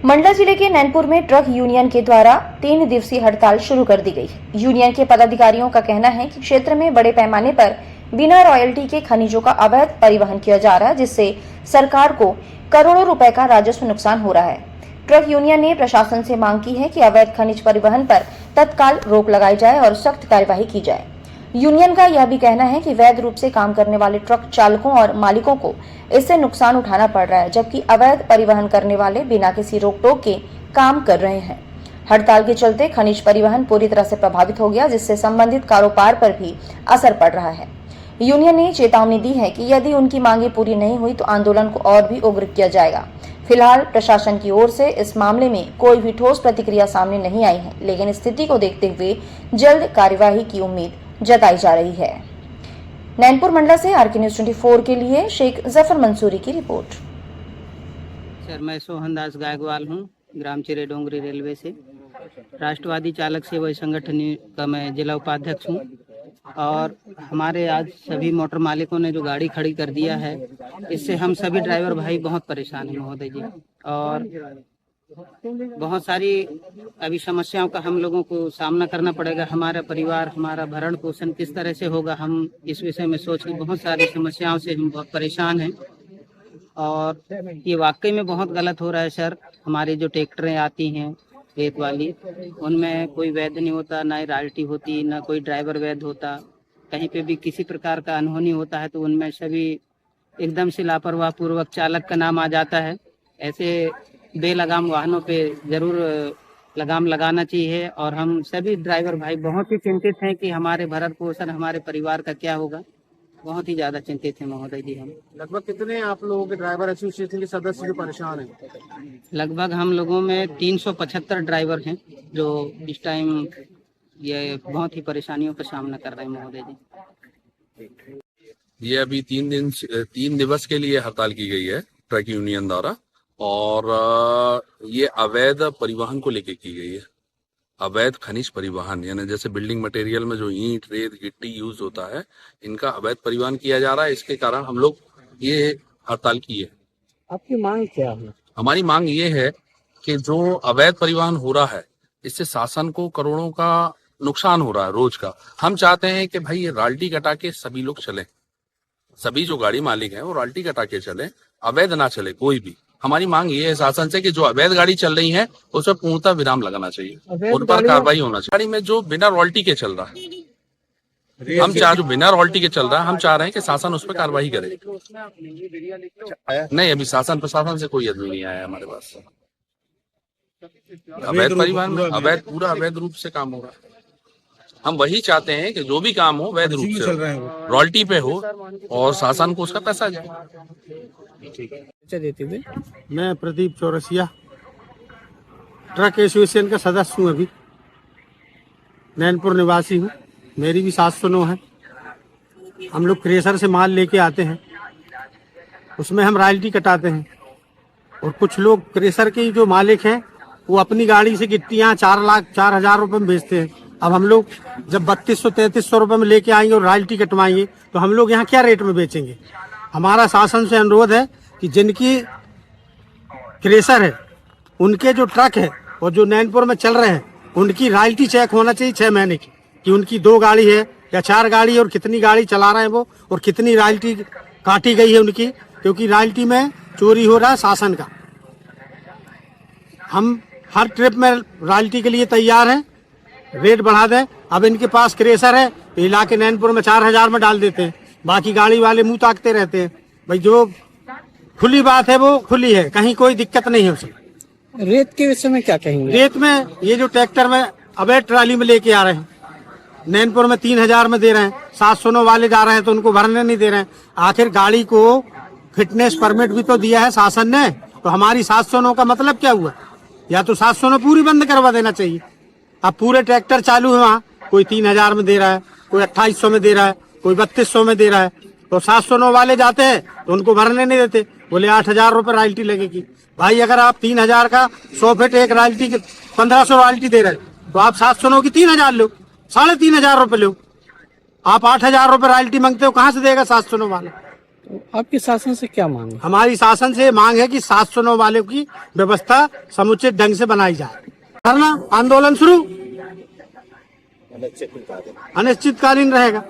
मंडला जिले के नैनपुर में ट्रक यूनियन के द्वारा 3 दिवसीय हड़ताल शुरू कर दी गई। यूनियन के पदाधिकारियों का कहना है कि क्षेत्र में बड़े पैमाने पर बिना रॉयल्टी के खनिजों का अवैध परिवहन किया जा रहा है, जिससे सरकार को करोड़ों रुपए का राजस्व नुकसान हो रहा है। ट्रक यूनियन ने प्रशासन से मांग की है कि अवैध खनिज परिवहन पर तत्काल रोक लगाई जाए और सख्त कार्यवाही की जाए। यूनियन का यह भी कहना है कि वैध रूप से काम करने वाले ट्रक चालकों और मालिकों को इससे नुकसान उठाना पड़ रहा है, जबकि अवैध परिवहन करने वाले बिना किसी रोक टोक के काम कर रहे हैं। हड़ताल के चलते खनिज परिवहन पूरी तरह से प्रभावित हो गया, जिससे संबंधित कारोबार पर भी असर पड़ रहा है। यूनियन ने चेतावनी दी है कि यदि उनकी मांगे पूरी नहीं हुई तो आंदोलन को और भी उग्र किया जाएगा। फिलहाल प्रशासन की ओर से इस मामले में कोई भी ठोस प्रतिक्रिया सामने नहीं आई है, लेकिन स्थिति को देखते हुए जल्द कार्यवाही की उम्मीद जताई जा रही है। नैनपुर मंडला से आरके न्यूज़ 24 के लिए शेख जफर मंसूरी की रिपोर्ट। सर, मैं सोहन दास गायकवाल हूँ, ग्राम चिरे डोंगरी रेलवे से। राष्ट्रवादी चालक सेवा संगठन का मैं जिला उपाध्यक्ष हूँ और हमारे आज सभी मोटर मालिकों ने जो गाड़ी खड़ी कर दिया है, इससे हम सभी ड्राइवर भाई बहुत परेशान हैं महोदय जी। और बहुत सारी अभी समस्याओं का हम लोगों को सामना करना पड़ेगा। हमारा परिवार, हमारा भरण पोषण किस तरह से होगा, हम इस विषय में सोच के बहुत सारी समस्याओं से हम बहुत परेशान हैं। और ये वाकई में बहुत गलत हो रहा है सर। हमारी जो ट्रैक्टरें आती हैं रेत वाली, उनमें कोई वैध नहीं होता, ना ही रॉयल्टी होती, ना कोई ड्राइवर वैध होता। कहीं पे भी किसी प्रकार का अनहोनी होता है तो उनमें सभी एकदम से लापरवाह पूर्वक चालक का नाम आ जाता है। ऐसे बेलगाम वाहनों पे जरूर लगाम लगाना चाहिए। और हम सभी ड्राइवर भाई बहुत ही चिंतित हैं कि हमारे भरण पोषण, हमारे परिवार का क्या होगा। बहुत ही ज्यादा चिंतित हैं महोदय जी। हम लगभग कितने आप लोगों के ड्राइवर एसोसिएशन के सदस्य जो परेशान हैं? लगभग हम लोगों में 375 ड्राइवर हैं जो इस टाइम ये बहुत ही परेशानियों का सामना कर रहे हैं महोदय जी। ये अभी 3 दिवस के लिए हड़ताल की गई है ट्रक यूनियन द्वारा, और ये अवैध परिवहन को लेकर की गई है। अवैध खनिज परिवहन, यानी जैसे बिल्डिंग मटेरियल में जो ईंट, रेत, गिट्टी यूज होता है, इनका अवैध परिवहन किया जा रहा है। इसके कारण हम लोग ये हड़ताल की है। आपकी मांग क्या है? हमारी मांग ये है कि जो अवैध परिवहन हो रहा है, इससे शासन को करोड़ों का नुकसान हो रहा है रोज का। हम चाहते हैं कि भाई ये रॉयल्टी कटा के सभी लोग चलें, सभी जो गाड़ी मालिक हैं वो रॉयल्टी कटा के चले, अवैध ना चले कोई भी। हमारी मांग ये है शासन से कि जो अवैध गाड़ी चल रही है उस पर पूर्णतः विराम लगाना चाहिए, उन पर कार्रवाई होना चाहिए। गाड़ी में जो बिना रॉयल्टी के चल रहा है, हम चाह जो बिना रॉयल्टी के चल रहा है, हम चाह रहे हैं कि शासन उस पर कार्रवाई करे। नहीं, अभी शासन प्रशासन से कोई आदमी नहीं आया हमारे पास। अवैध परिवहन में पूरा अवैध रूप से काम हो रहा है। हम वही चाहते हैं कि जो भी काम हो वैध रूप से रॉयल्टी पे हो और शासन को उसका पैसा जाए। मैं प्रदीप चौरसिया ट्रक एसोसिएशन का सदस्य हूँ, अभी नैनपुर निवासी हूँ। मेरी भी 709 है। हम लोग क्रेशर से माल लेके आते हैं, उसमें हम रॉयल्टी कटाते हैं। और कुछ लोग क्रेशर के जो मालिक हैं वो अपनी गाड़ी से गिट्टियाँ 4,04,000 रुपये में बेचते हैं। अब हम लोग जब 3200-3300 रुपये में लेके आएंगे और रॉयल्टी कटवाएंगे तो हम लोग यहाँ क्या रेट में बेचेंगे? हमारा शासन से अनुरोध है कि जिनकी क्रेशर है, उनके जो ट्रक है और जो नैनपुर में चल रहे हैं, उनकी रॉयल्टी चेक होना चाहिए 6 महीने की, कि उनकी 2 गाड़ी है या 4 गाड़ी है और कितनी गाड़ी चला रहे हैं वो, और कितनी रॉयल्टी काटी गई है उनकी, क्योंकि रॉयल्टी में चोरी हो रहा है शासन का। हम हर ट्रिप में रॉयल्टी के लिए तैयार हैं, रेट बढ़ा दें। अब इनके पास क्रेशर है तो इला के नैनपुर में 4,000 में डाल देते हैं, बाकी गाड़ी वाले मुंह ताकते रहते हैं। भाई जो खुली बात है वो खुली है, कहीं कोई दिक्कत नहीं है उसमें। रेत के विषय में क्या कहेंगे? रेत में ये जो ट्रैक्टर में अवैध ट्राली में लेके आ रहे हैं, नैनपुर में 3,000 में दे रहे हैं, 709 वाले जा रहे हैं तो उनको भरने नहीं दे रहे हैं। आखिर गाड़ी को फिटनेस परमिट भी तो दिया है शासन ने, तो हमारी 709 का मतलब क्या हुआ? या तो 709 पूरी बंद करवा देना चाहिए। अब पूरे ट्रैक्टर चालू है वहाँ, कोई 3,000 में दे रहा है, कोई 2800 में दे रहा है, कोई 3200 में दे रहा है, तो 709 वाले जाते हैं तो उनको भरने नहीं देते, बोले 8,000 रुपये रॉयल्टी लगेगी। भाई अगर आप 3,000 का 100 फीट एक रॉयल्टी 1500 रॉयल्टी दे रहे हैं तो आप 709 की 3,000 लो, 3,500 रुपये लो। आप 8,000 रुपये रॉयल्टी मांगते हो, कहाँ से देगा 709 वाला? आपके शासन से क्या मांग है? हमारी शासन से मांग है कि 709 वाले की व्यवस्था समुचित ढंग से बनाई जाए। धरना आंदोलन शुरू अनिश्चितकालीन रहेगा।